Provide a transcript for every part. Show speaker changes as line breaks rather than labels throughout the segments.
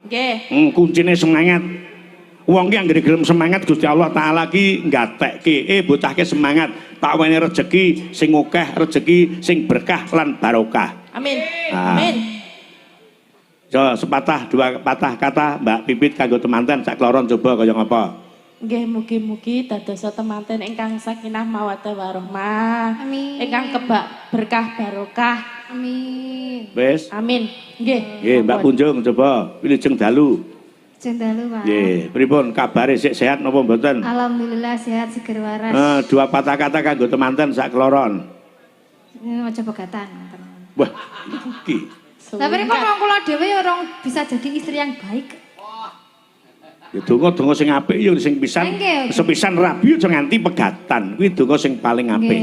Nggih. Kuncine semangat. Wong ki anggere gelem semangat Gusti Allah Taala ki nggatekke bocahke semangat, tak wene rejeki sing akeh, rejeki sing berkah lan barokah.
Amin. Amin.
So, sepatah dua patah kata Mbak Pipit kanggo temanten sak kloron coba kaya ngapa?
Nggih mugi-mugi dadosa temanten ingkang sakinah mawaddah warahmah.
Amin.
Ingkang kebak berkah barokah.
Amin.
Wis.
Amin. Nggih.
Nggih, Mbak Punjung coba wilujeng dalu.
Jendalu, Pak.
Nggih, pripun kabare sik sehat napa mboten?
Alhamdulillah sehat seger waras.
Dua patah kata kanggo temanten sak kloron.
Ini mau coba pegatan.
Wah, iki.
Tapi ini kok orang kula dhewe ya orang bisa jadi istri yang baik.
Ya donga-donga sing apik ya sing pisan. Sepisan rabi aja nganti pegatan. Kuwi donga sing paling apik.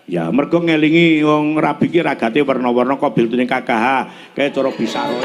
Ya, mergo ngelingi wong rabi ki ragate warna-warna kok biltune KKH kaya cara bisaro.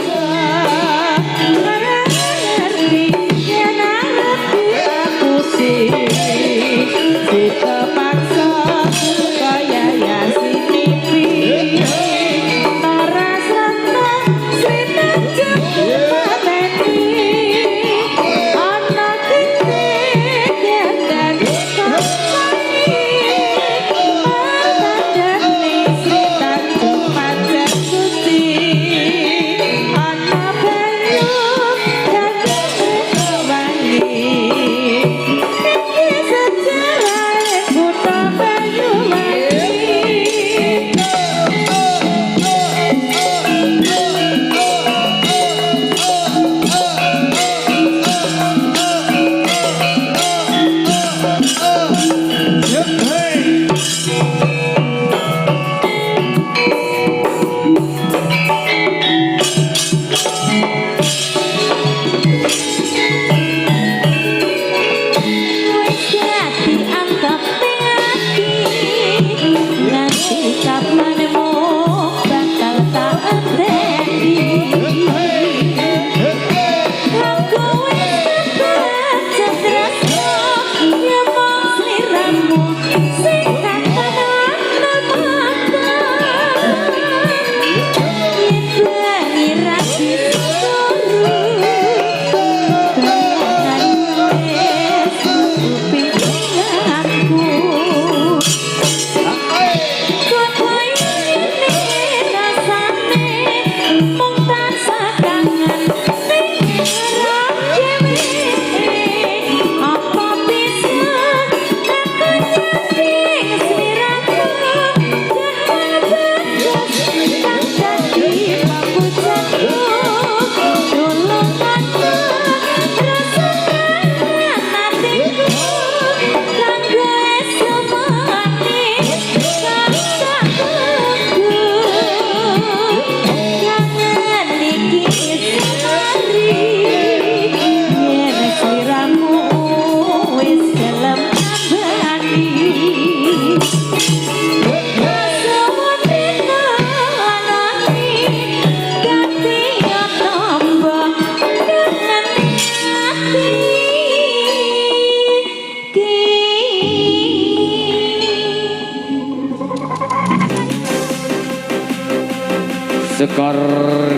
Sekar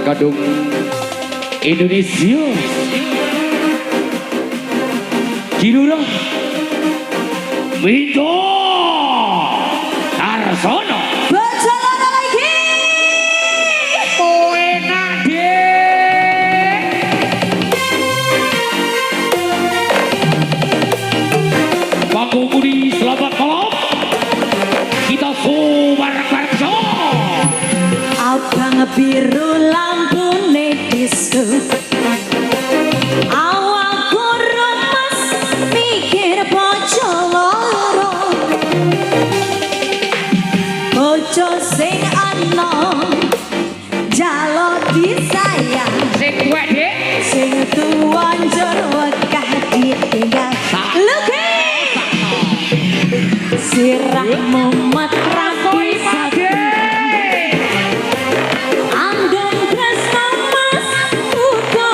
Gadung Indonesia Kilurah Minto Arsono
Berjalan lagi.
Kowe nade Bangku Budi selamat malam. Kita bareng-bareng sama
Abang biru lampune disco. Awal kurung mas mikir bojo loro. Bojo sing ana jalo disayang.
sing duwe Dik.
Sing tuwa njur wekah ditinggal. Luki sirahmu metrapi satu. Anggon tresno mas uga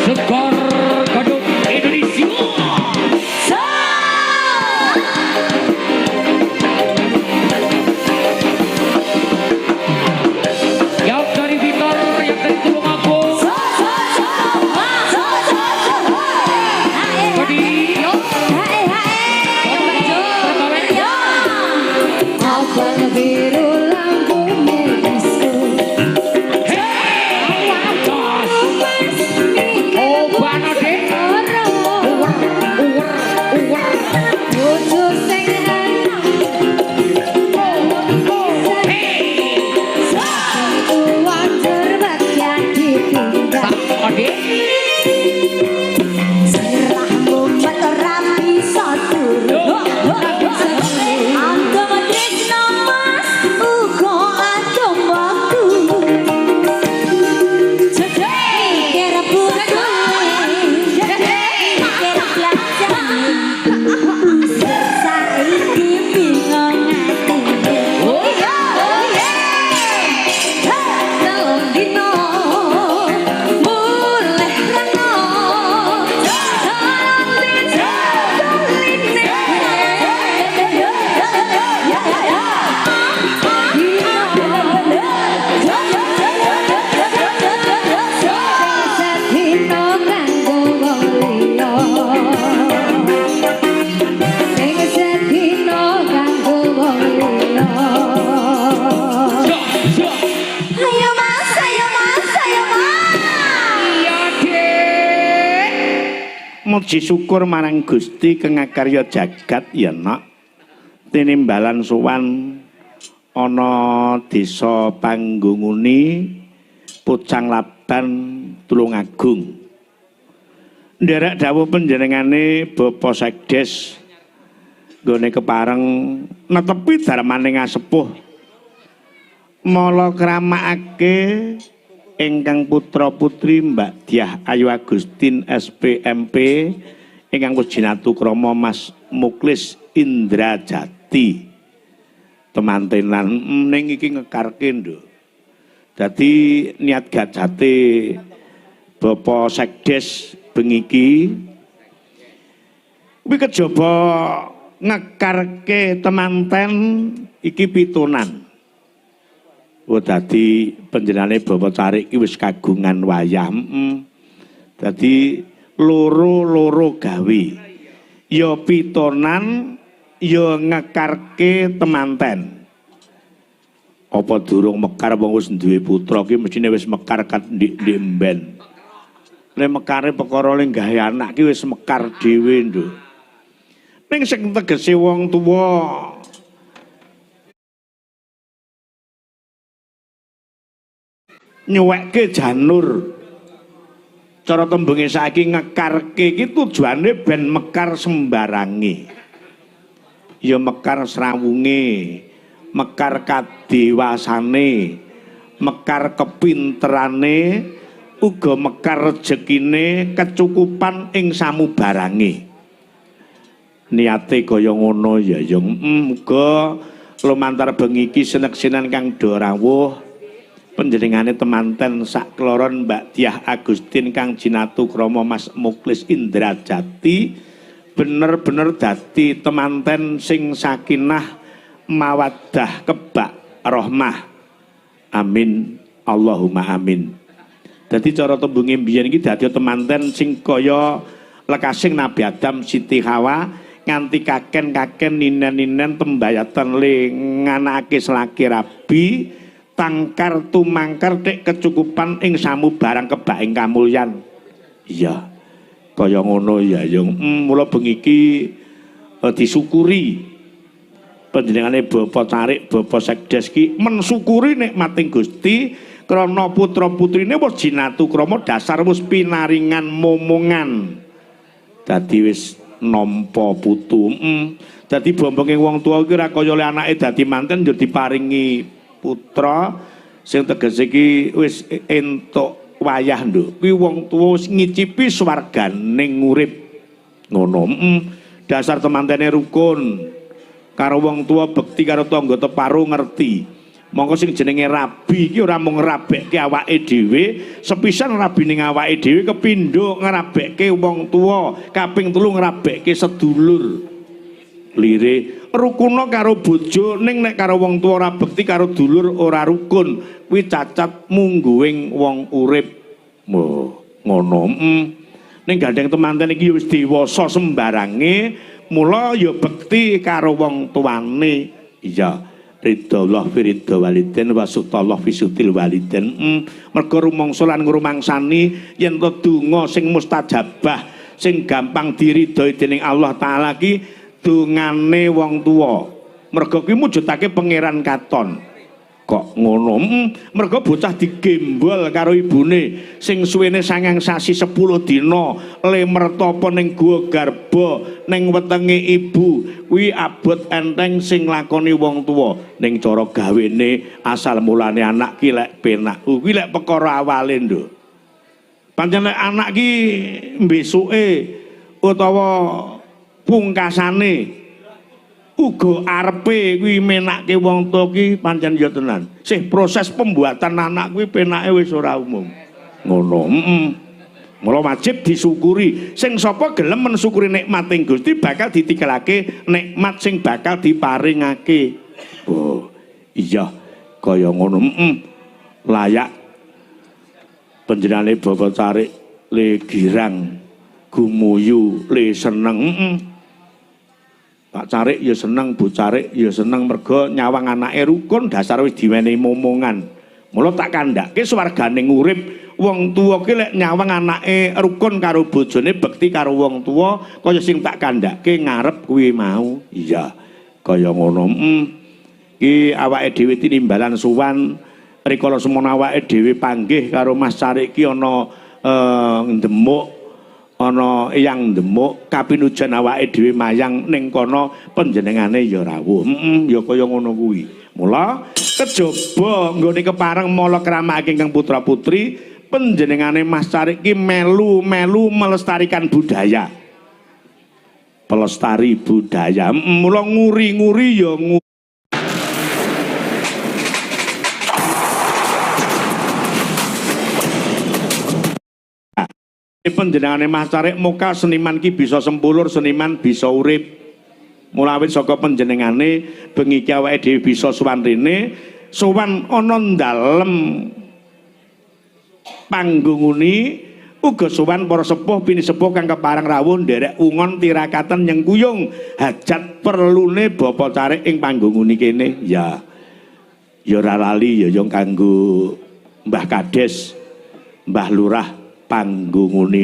Sekor Gadung Indonesia. Yang dari Blitar, yang dari Tulungagung. Tadi
biru lampu medisku
muji syukur marang Gusti kang ngakarya jagat ya nak tinimbalan sowan ana desa Panggunguni Pucang Laban Tulungagung nderek dawuh panjenengane Bapak Sekdes nggone kepareng netepi darmane ngasepuh mala kramakake ingkang putra putri Mbak Diah Ayu Agustin SPMP ingkang Jinatu Krama Mas Muklis Indrajati temantenan ning iki ngekarke nduk dadi niat gajate Bapak Sekdes bengi iki kuwi kejaba ngekarke temanten iki pitunan. Oh dadi panjenengane Bapak Carik iki wis kagungan wayah. Dadi loro-loro gawe. Ya pitonan ya ngekarke temanten. Apa durung mekar wong wis duwe putra ki mestine wis mekar kat ndik-ndik mben. Nek mekare perkara ning gawe anak ki wis mekar dhewe nduk. Ning sing tegese wong tuwa nyuwekke janur cara tembunge saiki ngekarke iki tujuane ben mekar sembarange ya mekar srawunge mekar kadewasane mekar kepinterane uga mekar rejekine kecukupan ing samubarange niate kaya ngono ya muga lumantar bengi iki senek-senen kang do rawuh panjenengane temanten sakloron Mbak Diah Agustin kang Jinatu Krama Mas Muklis Indrajati bener-bener dadi temanten sing sakinah mawaddah kebak rahmah amin Allahumma amin dadi cara tembunge mbiyen iki dadi temanten sing kaya lekasing Nabi Adam Siti Hawa nganti kaken-kaken ninen-ninen tembayatan le nganakake selaki rabi tangkar tumangkar dek kecukupan ing samu barang kebak ing kamulyan iya kaya ngono ya yung mula bengi iki disyukuri panjenengane Bapak Carik Bapak Sekdes ki mensyukuri nikmating Gusti krana putra putrine wis jinatu krama dasar wis pinaringan momongan dadi wis nampa putu dadi bombonge wong tuwa iki ora kaya le anake dadi manten yo diparingi putra sing tegese iki wis entuk wayah nduk kuwi wong tuwa wis ngicipi swarganing urip ngono dasar temantene rukun karo wong tuwa bekti karo tangga teparo ngerti Mongko sing jenenge rabi iki ora mung ngrabekke awake dhewe, sepisan rabi ning awake dhewe kepindho ngrabekke wong tuwa, kaping 3 ngrabekke sedulur. Lire rukuna karo bojo ning nek karo wong tuwa ora bekti karo dulur ora rukun. Kuwi cacat mungguing wong urip. Ngono. Ning gandeng temanten iki wis dewasa sembarange, mula ya bekti karo wong tuane. Iya. Ridallah fi ridha waliden wa sutallah fi sutil waliden. Mergo rumangsa lan ngrumangsani yen to donga sing mustajabah sing gampang diridhoi dening Allah taala ki dongane wong tuwa. Mergo kuwi mujudake pangeran katon. Kok ngono? Mergo bocah digembol karo ibune sing suwene 9 sasi 10 dina le mertapa ning guwa garba ning wetenge ibu kuwi abot enteng sing lakoni wong tuwa ning cara gawene asal mulane anak ki lek penak kuwi lek perkara awale nduk pancen lek anak ki besuke utawa pungkasane uga arepe kuwi menake wong tuwa ki pancen ya tenan. Sih proses pembuatan anak kuwi penake wis ora umum. Ngono. Mula wajib disyukuri. Sing sapa gelem mensyukuri nikmating Gusti bakal ditikelake nikmat sing bakal diparingake. Oh, iya kaya ngono. Layak panjenengane Bapak Carik le girang gumuyu le seneng. Pak Carik ya seneng, Bu Carik ya seneng mergo nyawang anake rukun dasar wis diwenehi momongan. Mula tak kandhake swargane urip wong tuwa ki lek nyawang anake rukun karo bojone bekti karo wong tuwa kaya sing tak kandhake ngarep kuwi mau. Iya, kaya ngono. Ki awake dhewe tinimbalan suwan rikala semono awake dhewe panggih karo Mas Carik ki ana ndemuk ana eyang ndemuk kapinujan awake dhewe mayang ning kono panjenengane ya rawuh. Ya kaya ngono kuwi. Mula kejaba nggone kepareng mala kramake ingkang putra-putri panjenengane Mas Carik ki melu melestarikan budaya. Pelestari budaya. Mula nguri-nguri ya panjenengane Mas Carik muka seniman ki bisa sempulur, seniman bisa urip. Mulawit saka panjenengane bengi ki awake dhewe bisa sowan rene, sowan ana dalem panggunguni uga sowan para sepuh pinisepuh kang kepareng rawuh nderek ungon tirakaten nyengkuyung hajat perlune Bapak Carik ing panggunguni kene. Ya ora lali ya yang kanggo Mbah Kades, Mbah Lurah panggungune.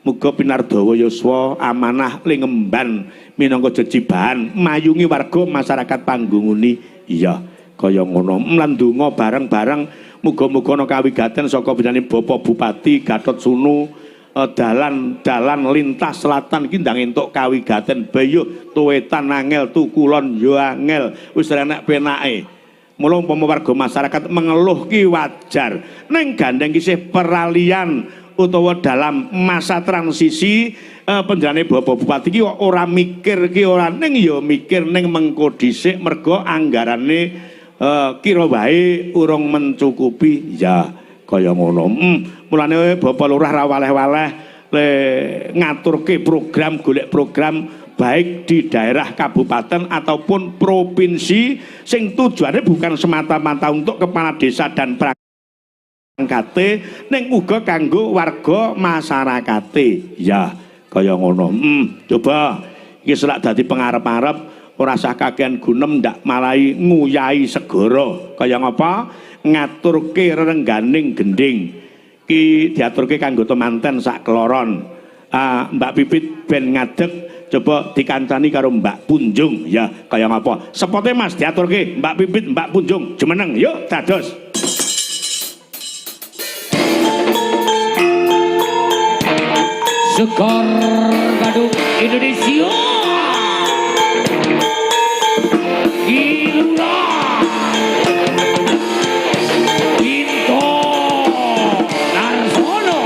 Muga pinardawa yuswa amanah ling ngemban minangka jejibahan mayungi warga masyarakat panggunguni. Iya kaya ngono. Lan donga bareng-bareng muga-muga ana kawigaten saka pinane Bapak Bupati Gatot-Sunu dalan lintas selatan iki ndang entuk kawigaten bayuh tuwetan angel tukulon yo angel wis enak penake. Mula umpama warga masyarakat mengeluh ki wajar ning gandeng kisih peralihan utawa dalam masa transisi panjenengane Bapak Bupati ki ora mikir ki ora ning ya mikir ning mengko dhisik mergo anggarane kira wae urung mencukupi. Ya kaya ngono. Mulane Bapak Lurah ra waleh-waleh le ngaturke program golek program baik di daerah kabupaten ataupun provinsi sing tujuannya bukan semata-mata untuk kepala desa dan perangkate ning uga kanggo warga masyarakate. Ya kaya ngono. Coba iki selak dadi pengarep-arep ora usah kakean gunem ndak malahi nguyahi segara. Kaya ngapa? Ngaturke rerengganing gending ki diaturke kanggo temanten sak kloron. Mbak Pipit ben ngadeg coba dikancani karo Mbak Punjung. Ya kaya ngapa? Sepote Mas diaturke Mbak Pipit Mbak Punjung jemeneng. Yuk dados.
Sekar Gadung Indonesia Gilura Pinto Narsono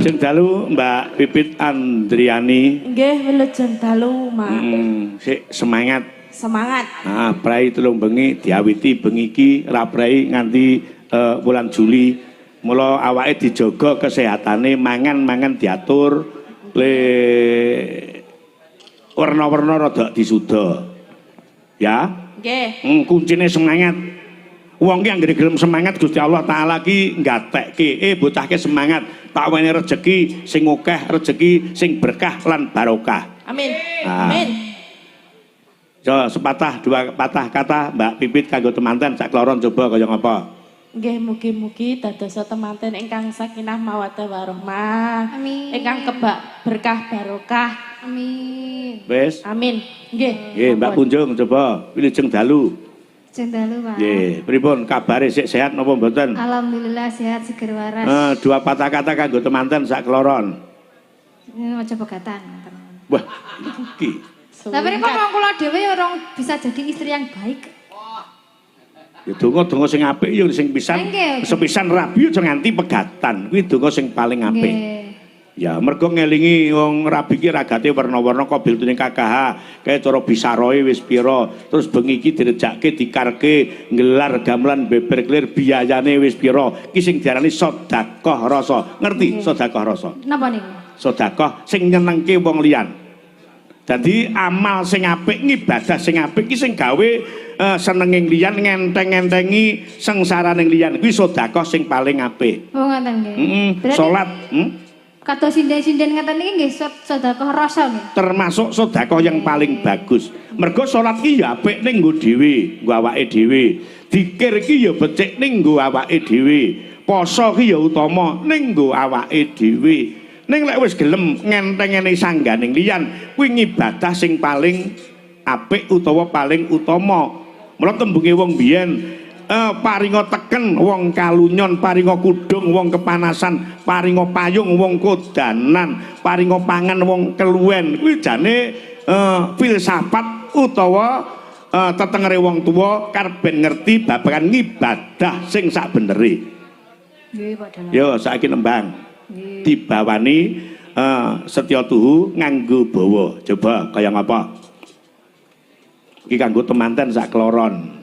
Wilujeng dalu Mbak Pipit Andriani.
Nggih, wilujeng dalu, Mak.
Sik semangat.
Semangat.
Nah, prai tulung bengi diawiti bengi iki ra prai nganti bulan Juli. Mula awake dijaga kesehatane, mangan-mangan diatur, le warna-warna rada disuda. Ya.
Nggih.
Kuncine semangat. Wong ki anggere gelem semangat Gusti Allah taala ki nggatekke bocahke semangat, tak wene rejeki sing akeh, rejeki sing berkah lan barokah.
Amin.
Ah.
Amin.
So, sepatah dua patah kata Mbak Pipit kanggo temanten sak kloron coba kaya ngapa?
Nggih, mugi-mugi dadosa temanten ingkang sakinah mawaddah warahmah.
Amin.
Ingkang kebak berkah barokah.
Amin.
Wis.
Amin. Nggih.
Nggih, Mbak Punjung coba wilujeng dalu.
Jendalu, Pak.
Nggih, pripun kabare sik sehat napa mboten?
Alhamdulillah sehat seger waras.
Dua patah kata kanggo temanten sak kloron.
Ini aja pegatan.
Wah, iki.
Tapi ini kok orang kula dhewe ya orang bisa jadi istri yang baik.
Ya donga-donga sing apik ya sing pisan. Sepisan rabi aja nganti pegatan. Kuwi donga sing paling apik.
Nggih.
Ya, mergo ngelingi wong rabi ki ragate warna-warna kabil tuning KKH, kaya cara bisaroe wis pira, terus bengi iki direjakke dikarke nggelar gamelan beber clear biayane wis pira. Ki sing diarani sedekah rasa. Ngerti sedekah rasa?
Napa niku?
Sedekah sing nyenengke wong liyan. Dadi amal sing apik, ngibadah sing apik ki sing gawe senenging liyan ngenteng-ngentengi sengsaraning liyan. Kuwi sedekah sing paling apik.
Oh ngoten nggih.
Salat,
Kados sinden-sinden ngaten niki nggih sedekah rasa nggih.
termasuk sedekah yang paling bagus. Mergo salat ki ya apik ning nggo dhewe, nggo awake dhewe. Dikir ki ya becik ning nggo awake dhewe. Poso ki ya utama ning nggo awake dhewe. Ning lek wis gelem ngentengene sangganing liyan, kuwi ngibadah sing paling apik utawa paling utama. Mula tembunge wong biyen paringa teken wong kalunyon, paringa kudung wong kepanasan, paringa payung wong kodanan, paringa pangan wong keluwen. Kuwi jane filsafat utawa tetengere wong tuwa karben ngerti babagan ngibadah sing sak benere.
Nggih, Pak Dalang.
Yo saiki nembang. Dibawani Setya Tuhu nganggo bawa. Coba kaya ngapa? Iki kanggo temanten sak kloron.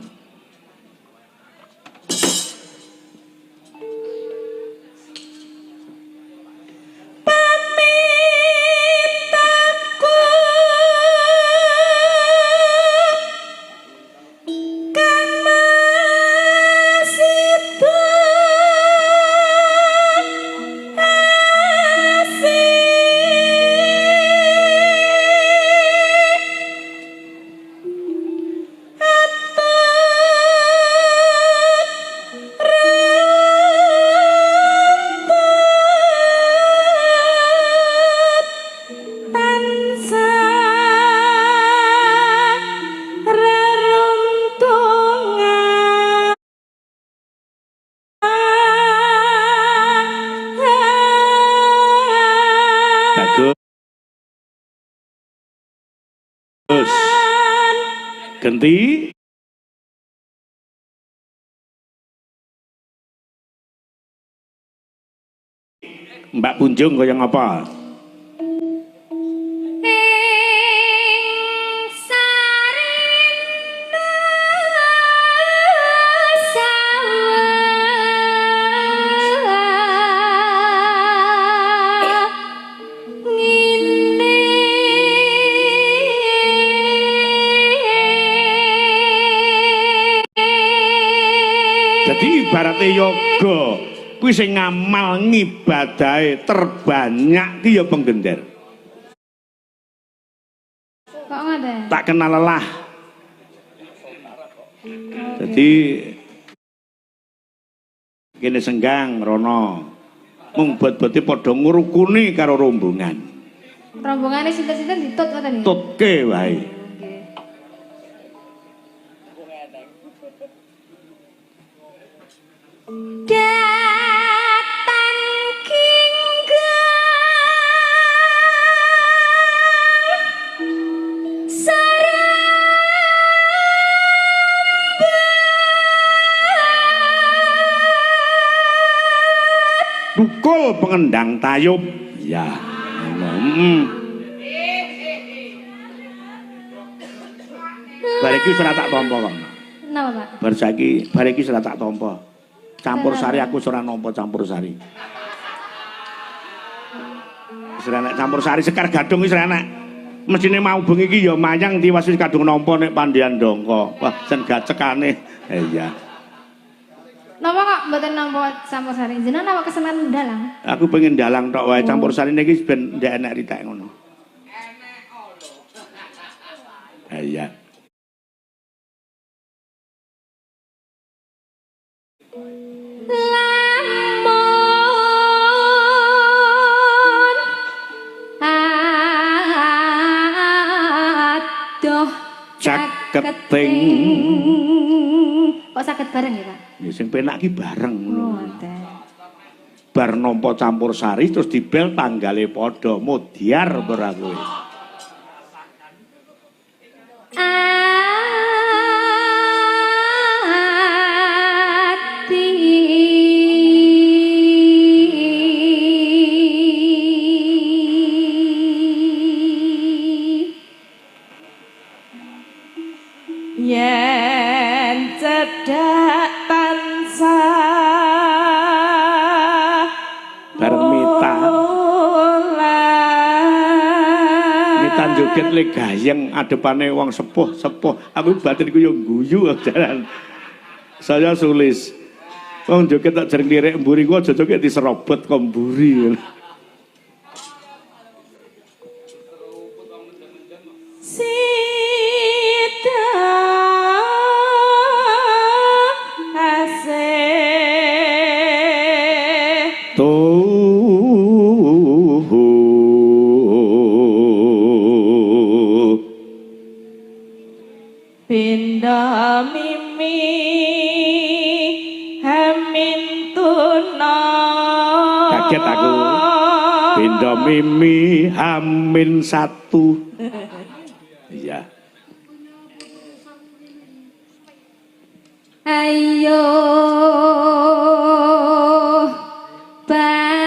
Genti Mbak Punjung kaya ngapa? Ibarate yoga kuwi sing ngamal ngibadahe terbanyak ki ya penggender.
Kok ngoten?
Tak kenal lelah. Jadi kene senggang rono mung bot-bote padha ngrukuni karo rombongan.
Rombongane sinten-sinten ditut ngoten nggih.
Tutke wae. pengendang tayub. Ya. Barek iki ora tak tampa kok.
Napa, Pak?
Bar saiki barek iki ora tak tampa. Campur sari aku ora nampa campur sari. Wis ora nek campur sari sekar gadung wis ora enak. Mesine mau bengi iki ya mayang tiwas wis kadung nampa nek pandian dongko. Wah, sen gacekane. Iya.
Napa kok mboten nampa campur sari? Jenengan napa kesenengan dalang?
Aku pengen dalang tok wae campur sari niki ben ndek enak ritek ngono. Iya. Caketing.
Kok saged bareng ya, Pak?
Ya sing penak ki bareng ngono.
Ngoten.
Bar nampa campur sari terus dibel tanggale padha mudyar ora kowe.
Yen cedak tansah
Barmita Mitan joget le gayeng adepane wong sepuh-sepuh. Aku batinku yo guyu jalan. Saya sulis. Wong joget tak jereng lirik mburi ku aja joget diserobot kok mburi.
Pinda mimi hamin tuna.
Kaget aku. Pinda mimi hamin 1. Iya.
Ayo bareng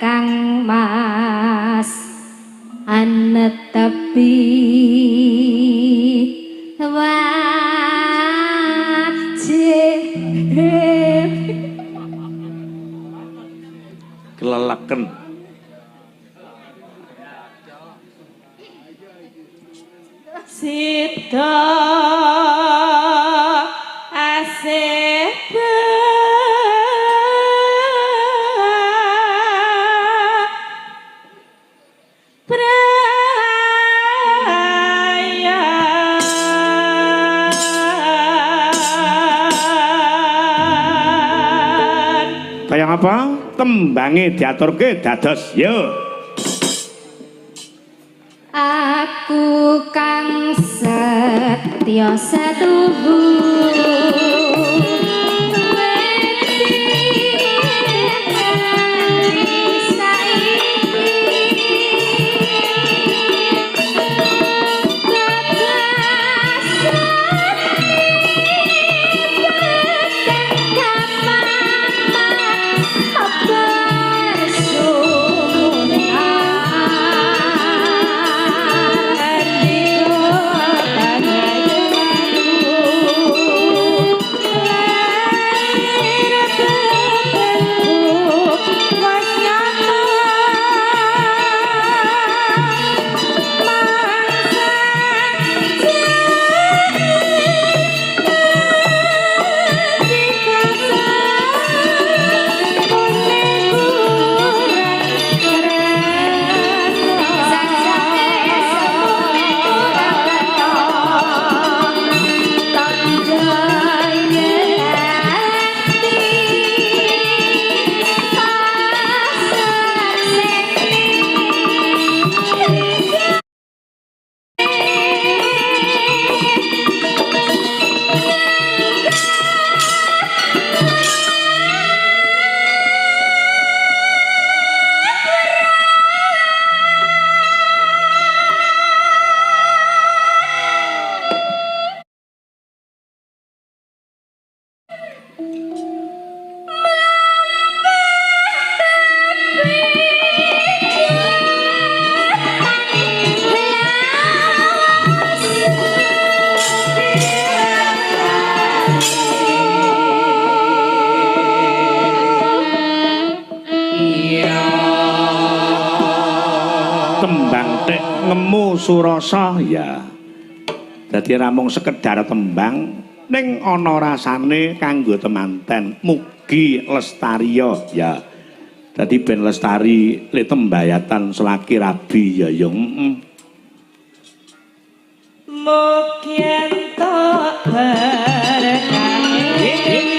Kang Mas anetepi wajib
Keleleken.
Sida asih
Kayang apa? Tembange diaturke dados yo.
Aku kang setya setuhu
entek ngemu surasa ya. Dadi ramung sekedar tembang ning ana rasane kanggo temanten. Mugi lestariya ya. Dadi ben lestari le tembayatan selaki rabi ya yung.
Mugi entuk berkah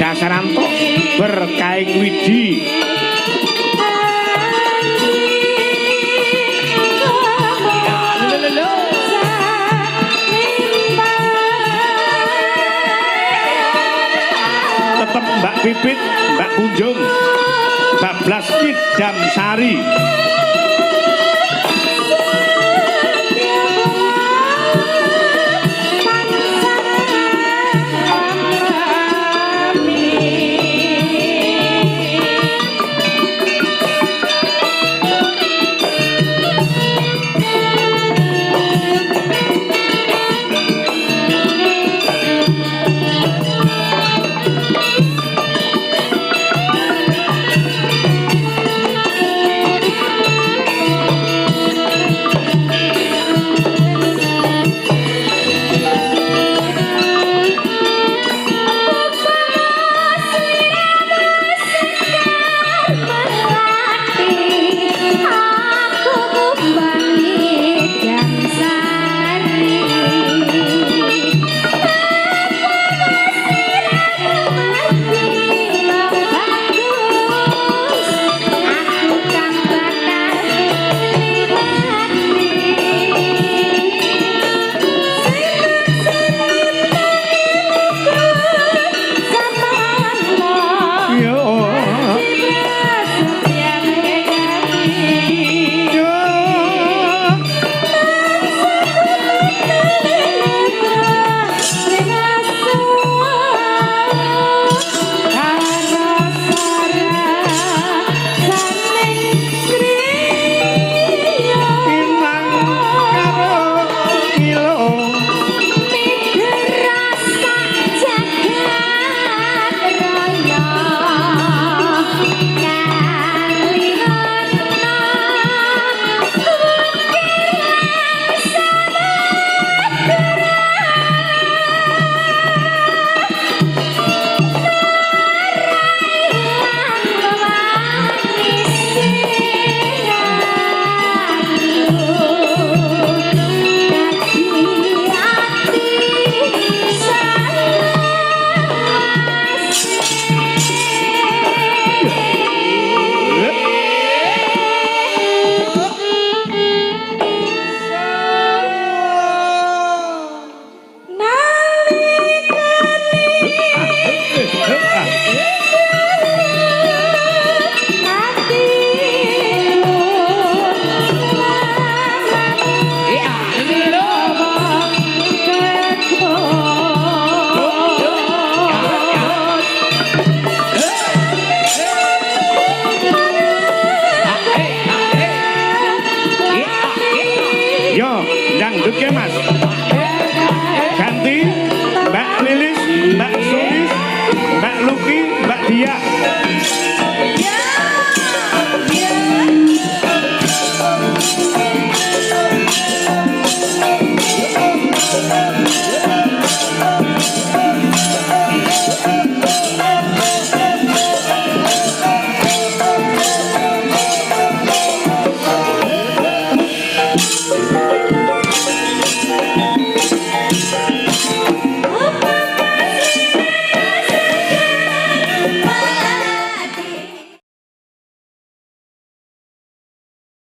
Dasarantuk berkaing widi. Tetep Mbak Pipit, Mbak Kunjung, Mbak Blas Kidam Sari.